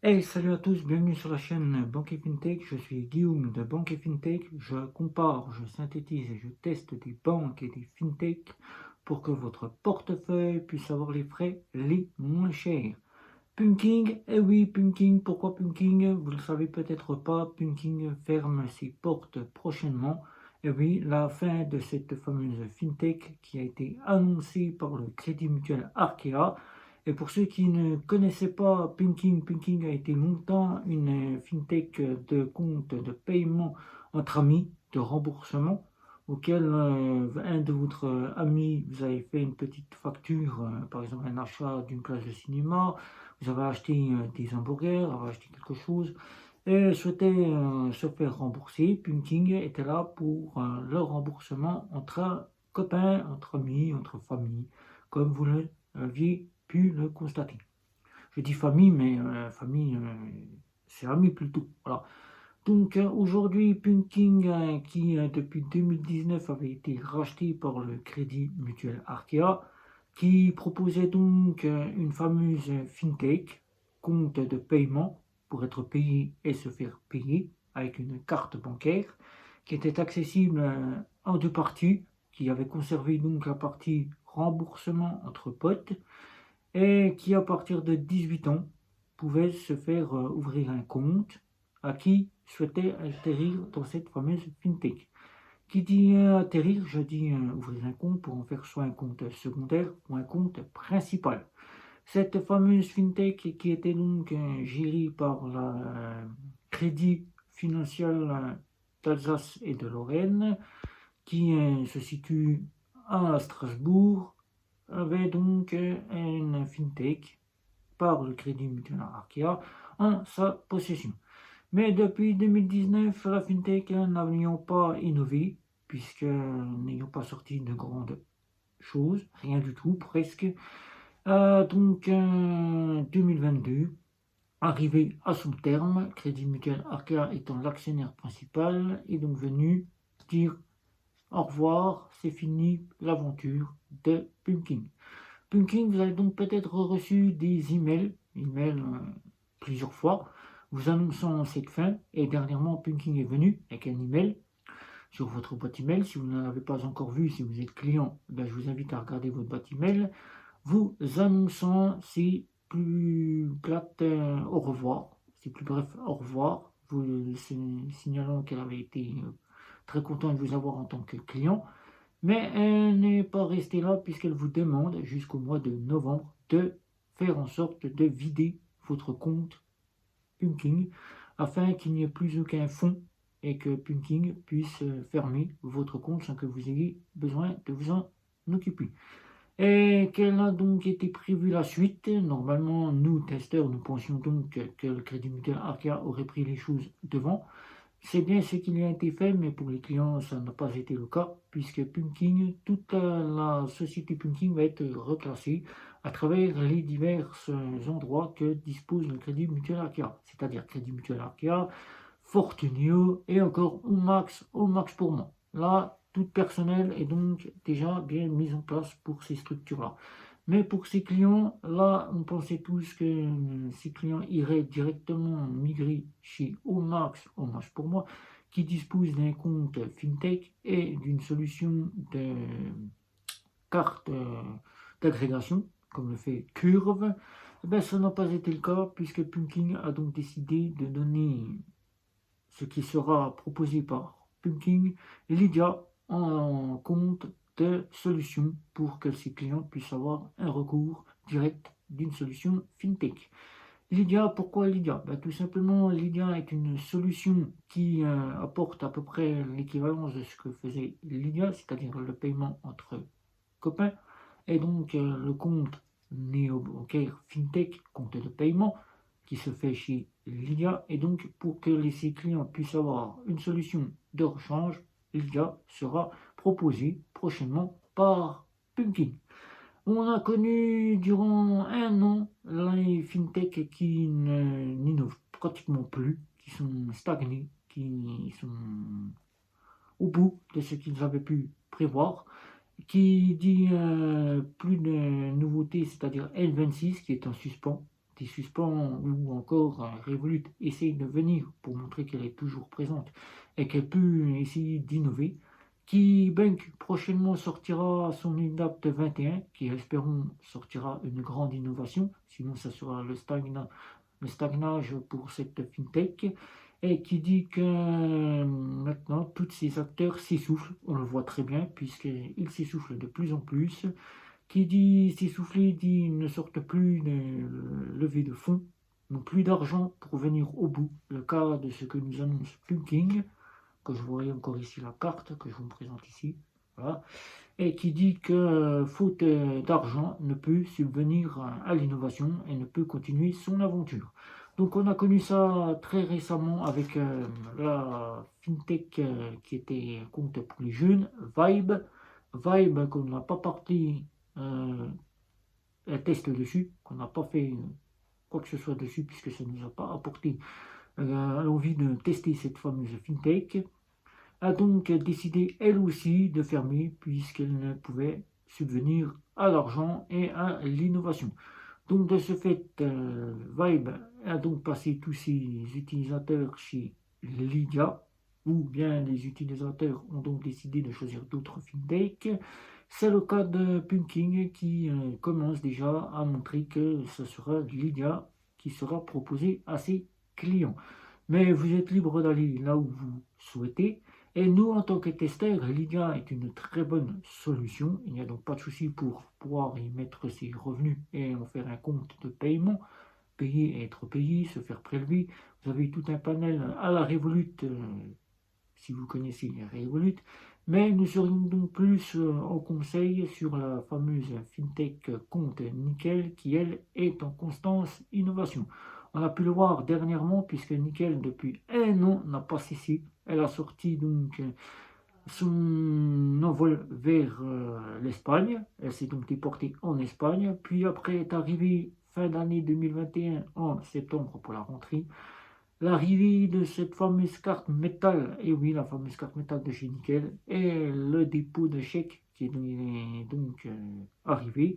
Hey, salut à tous, bienvenue sur la chaîne Banque FinTech. Je suis Guillaume de Banque FinTech. Je compare, je synthétise et je teste des banques et des FinTech pour que votre portefeuille puisse avoir les frais les moins chers. Punking, eh oui, Punking, pourquoi Punking? Vous le savez peut-être pas, Punking ferme ses portes prochainement. Eh oui, la fin de cette fameuse FinTech qui a été annoncée par le Crédit Mutuel Arkea. Et pour ceux qui ne connaissaient pas Punking, Punking a été longtemps une FinTech de compte de paiement entre amis, de remboursement, auquel un de votre ami vous avez fait une petite facture, par exemple un achat d'une place de cinéma, vous avez acheté des hamburgers, avez acheté quelque chose, et souhaitait se faire rembourser. Punking était là pour le remboursement entre copains, entre amis, entre familles, comme vous l'aviez pu le constater. Je dis famille, mais famille, c'est amis plutôt. Voilà. Donc aujourd'hui, Punking, qui depuis 2019 avait été racheté par le Crédit Mutuel Arkea, qui proposait donc une fameuse FinTech, compte de paiement pour être payé et se faire payer avec une carte bancaire, qui était accessible en deux parties, qui avait conservé donc la partie remboursement entre potes, et qui à partir de 18 ans pouvait se faire ouvrir un compte à qui souhaitait atterrir dans cette fameuse FinTech. Qui dit atterrir, je dis ouvrir un compte pour en faire soit un compte secondaire ou un compte principal. Cette fameuse FinTech qui était donc gérée par la Crédit Financier d'Alsace et de Lorraine, qui se situe à Strasbourg, avait donc une FinTech par le Crédit Mutuel Arkea en sa possession. Mais depuis 2019, la FinTech n'ayant pas innové, puisque n'ayant pas sorti de grandes choses, rien du tout presque, donc 2022, arrivé à son terme, Crédit Mutuel Arkea étant l'actionnaire principal, est donc venu dire au revoir, c'est fini l'aventure de Pumpkin. Punking, vous avez donc peut-être reçu des emails plusieurs fois, vous annonçant cette fin. Et dernièrement, Punking est venu avec un email sur votre boîte email. Si vous ne l'avez pas encore vu, si vous êtes client, ben, je vous invite à regarder votre boîte email. Vous annonçant, c'est plus plate, au revoir. C'est plus bref, au revoir. Vous signalant qu'elle avait été très content de vous avoir en tant que client. Mais elle n'est pas restée là puisqu'elle vous demande jusqu'au mois de novembre de faire en sorte de vider votre compte Punking afin qu'il n'y ait plus aucun fonds et que Punking puisse fermer votre compte sans que vous ayez besoin de vous en occuper. Et quelle a donc été prévue la suite? Normalement, nous, testeurs, nous pensions donc que le Crédit Mutuel Arkea aurait pris les choses devant. C'est bien ce qui a été fait, mais pour les clients, ça n'a pas été le cas, puisque Punking, toute la société Punking va être reclassée à travers les divers endroits que dispose le Crédit Mutuel Arkea, c'est-à-dire Crédit Mutuel Arkea, Fortunio et encore Omax pour moi. Là, tout personnel est donc déjà bien mis en place pour ces structures-là. Mais pour ces clients, là, on pensait tous que ces clients iraient directement migrer chez Omax pour moi, qui dispose d'un compte FinTech et d'une solution de carte d'agrégation, comme le fait Curve. Eh bien, ça n'a pas été le cas, puisque Punking a donc décidé de donner ce qui sera proposé par Punking Lydia en compte de solutions pour que ses clients puissent avoir un recours direct d'une solution FinTech. Lydia, pourquoi Lydia? Ben, tout simplement, Lydia est une solution qui apporte à peu près l'équivalence de ce que faisait Lydia, c'est-à-dire le paiement entre copains, et donc le compte néo-bancaire FinTech, compte de paiement, qui se fait chez Lydia, et donc pour que ses clients puissent avoir une solution de rechange, Lydia sera proposée prochainement par Pumpkin. On a connu durant un an les fintech qui n'innovent pratiquement plus, qui sont stagnés, qui sont au bout de ce qu'ils avaient pu prévoir, qui dit plus de nouveautés, c'est-à-dire L26 qui est en suspens, des suspens ou encore Revolut essaye de venir pour montrer qu'elle est toujours présente et qu'elle peut essayer d'innover. KeyBank prochainement sortira son UNDAP 21, qui espérons sortira une grande innovation, sinon ça sera le stagnage pour cette fintech, et qui dit que maintenant tous ces acteurs s'essoufflent, on le voit très bien puisqu'ils s'essoufflent de plus en plus. Qui dit s'essouffler dit ne sortent plus de levée de fonds, n'ont plus d'argent pour venir au bout. Le cas de ce que nous annonce Pumpkin, que je voyais encore ici la carte que je vous présente ici, voilà, et qui dit que faute d'argent ne peut subvenir à l'innovation et ne peut continuer son aventure. Donc on a connu ça très récemment avec la fintech qui était compte pour les jeunes, Vibe qu'on n'a pas parti un test dessus, qu'on n'a pas fait quoi que ce soit dessus puisque ça ne nous a pas apporté l'envie de tester cette fameuse fintech, a donc décidé elle aussi de fermer puisqu'elle ne pouvait subvenir à l'argent et à l'innovation. Donc de ce fait, Vibe a donc passé tous ses utilisateurs chez Lydia, ou bien les utilisateurs ont donc décidé de choisir d'autres fintech. C'est le cas de Pumpkin qui commence déjà à montrer que ce sera Lydia qui sera proposé à ses clients. Mais vous êtes libre d'aller là où vous souhaitez. Et nous, en tant que testeurs, Lydia est une très bonne solution. Il n'y a donc pas de souci pour pouvoir y mettre ses revenus et en faire un compte de paiement, payer et être payé, se faire prélever. Vous avez tout un panel à la Revolut, si vous connaissez Revolut. Mais nous serions donc plus en conseil sur la fameuse fintech compte Nickel qui, elle, est en constante innovation. On a pu le voir dernièrement puisque Nickel, depuis un an, n'a pas cessé. Elle a sorti donc son envol vers l'Espagne. Elle s'est donc déportée en Espagne. Puis après est arrivée fin d'année 2021 en septembre pour la rentrée. L'arrivée de cette fameuse carte métal, et oui, la fameuse carte métal de chez Nickel, et le dépôt de chèque qui est donc arrivé.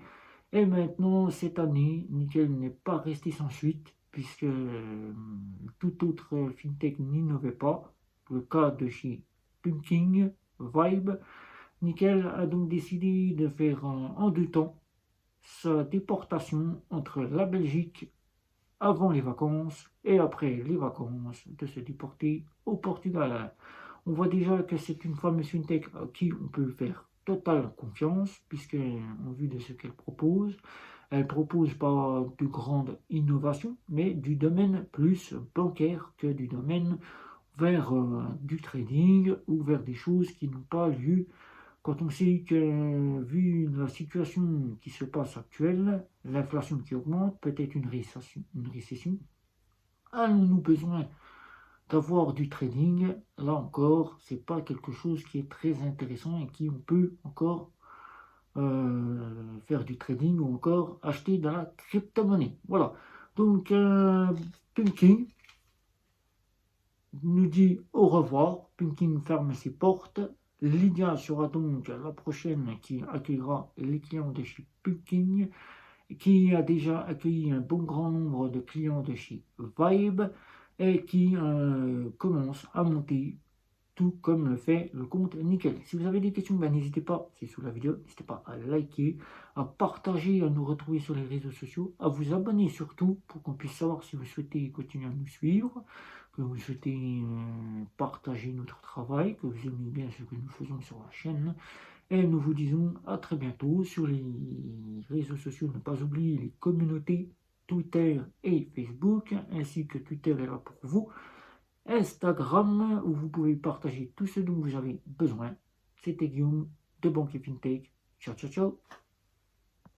Et maintenant, cette année, Nickel n'est pas resté sans suite, puisque tout autre fintech n'innovait pas. Le cas de chez Pumpkin, Vibe, Nickel a donc décidé de faire en deux temps sa déportation entre la Belgique avant les vacances et après les vacances de se déporter au Portugal. On voit déjà que c'est une fameuse fintech à qui on peut faire totale confiance, puisque en vue de ce qu'elle propose, elle propose pas de grandes innovations, mais du domaine plus bancaire que du domaine vers du trading ou vers des choses qui n'ont pas lieu. Quand on sait que, vu la situation qui se passe actuelle, l'inflation qui augmente, peut-être une récession, avons-nous besoin d'avoir du trading? Là encore, c'est pas quelque chose qui est très intéressant et qui on peut encore faire du trading ou encore acheter de la crypto-monnaie. Voilà. Donc, Pumpkin nous dit au revoir. Pumpkin ferme ses portes. Lydia sera donc la prochaine qui accueillera les clients de chez Pumpkin, qui a déjà accueilli un bon grand nombre de clients de chez Vibe et qui commence à monter tout comme le fait le compte Nickel. Si vous avez des questions, n'hésitez pas, c'est sous la vidéo, n'hésitez pas à liker, à partager, à nous retrouver sur les réseaux sociaux, à vous abonner surtout pour qu'on puisse savoir si vous souhaitez continuer à nous suivre, que vous souhaitez partager notre travail, que vous aimez bien ce que nous faisons sur la chaîne. Et nous vous disons à très bientôt sur les réseaux sociaux. Ne pas oublier les communautés Twitter et Facebook, ainsi que Twitter est là pour vous. Instagram, où vous pouvez partager tout ce dont vous avez besoin. C'était Guillaume de Banque et Fintech. Ciao, ciao, ciao.